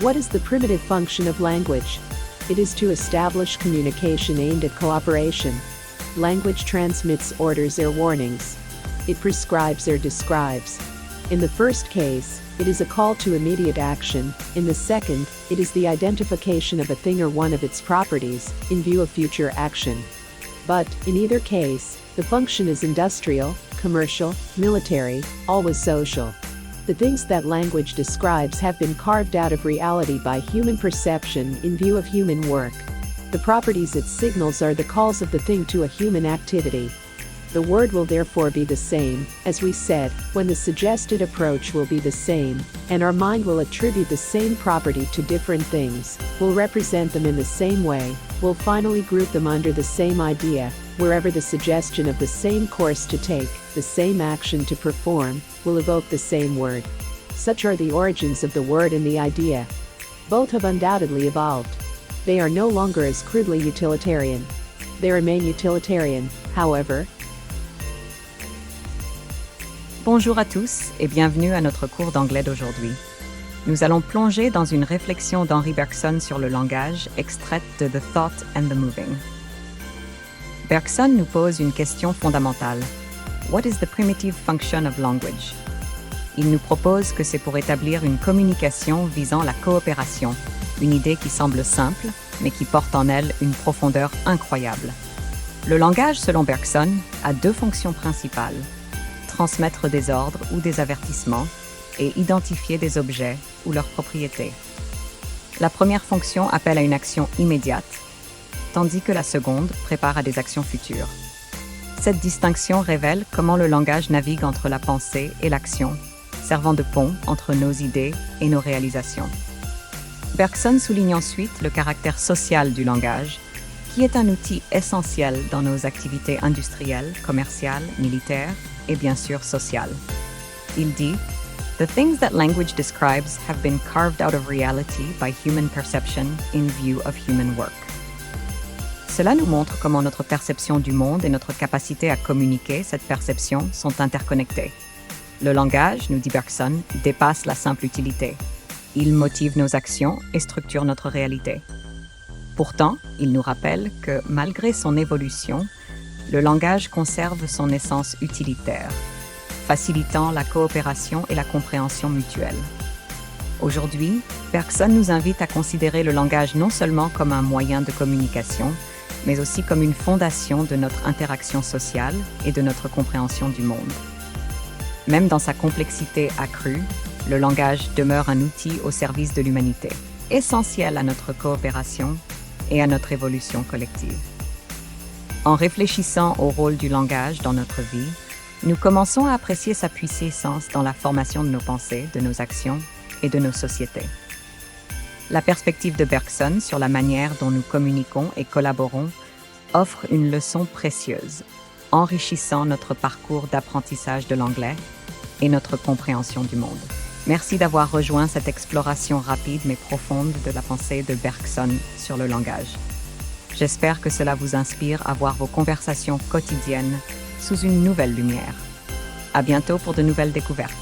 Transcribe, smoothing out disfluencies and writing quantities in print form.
What is the primitive function of language? It is to establish communication aimed at cooperation. Language transmits orders or warnings. It prescribes or describes. In the first case, it is a call to immediate action. In the second, it is the identification of a thing or one of its properties, in view of future action. But, in either case, the function is industrial, commercial, military, always social. The things that language describes have been carved out of reality by human perception in view of human work. The properties it signals are the calls of the thing to a human activity. The word will therefore be the same, as we said, when the suggested approach will be the same, and our mind will attribute the same property to different things, will represent them in the same way, will finally group them under the same idea, wherever the suggestion of the same course to take, the same action to perform, will evoke the same word. Such are the origins of the word and the idea. Both have undoubtedly evolved. They are no longer as crudely utilitarian. They remain utilitarian, however. Bonjour à tous et bienvenue à notre cours d'anglais d'aujourd'hui. Nous allons plonger dans une réflexion d'Henri Bergson sur le langage, extraite de The Thought and the Moving. Bergson nous pose une question fondamentale. What is the primitive function of language? Il nous propose que c'est pour établir une communication visant la coopération, une idée qui semble simple, mais qui porte en elle une profondeur incroyable. Le langage, selon Bergson, a deux fonctions principales: transmettre des ordres ou des avertissements et identifier des objets ou leurs propriétés. La première fonction appelle à une action immédiate, tandis que la seconde prépare à des actions futures. Cette distinction révèle comment le langage navigue entre la pensée et l'action, servant de pont entre nos idées et nos réalisations. Bergson souligne ensuite le caractère social du langage, qui est un outil essentiel dans nos activités industrielles, commerciales, militaires et bien sûr sociales. Il dit: The things that language describes have been carved out of reality by human perception in view of human work. Cela nous montre comment notre perception du monde et notre capacité à communiquer cette perception sont interconnectées. Le langage, nous dit Bergson, dépasse la simple utilité. Il motive nos actions et structure notre réalité. Pourtant, il nous rappelle que, malgré son évolution, le langage conserve son essence utilitaire, facilitant la coopération et la compréhension mutuelle. Aujourd'hui, Bergson nous invite à considérer le langage non seulement comme un moyen de communication, mais aussi comme une fondation de notre interaction sociale et de notre compréhension du monde. Même dans sa complexité accrue, le langage demeure un outil au service de l'humanité, essentiel à notre coopération et à notre évolution collective. En réfléchissant au rôle du langage dans notre vie, nous commençons à apprécier sa puissance dans la formation de nos pensées, de nos actions et de nos sociétés. La perspective de Bergson sur la manière dont nous communiquons et collaborons offre une leçon précieuse, enrichissant notre parcours d'apprentissage de l'anglais et notre compréhension du monde. Merci d'avoir rejoint cette exploration rapide mais profonde de la pensée de Bergson sur le langage. J'espère que cela vous inspire à voir vos conversations quotidiennes sous une nouvelle lumière. À bientôt pour de nouvelles découvertes.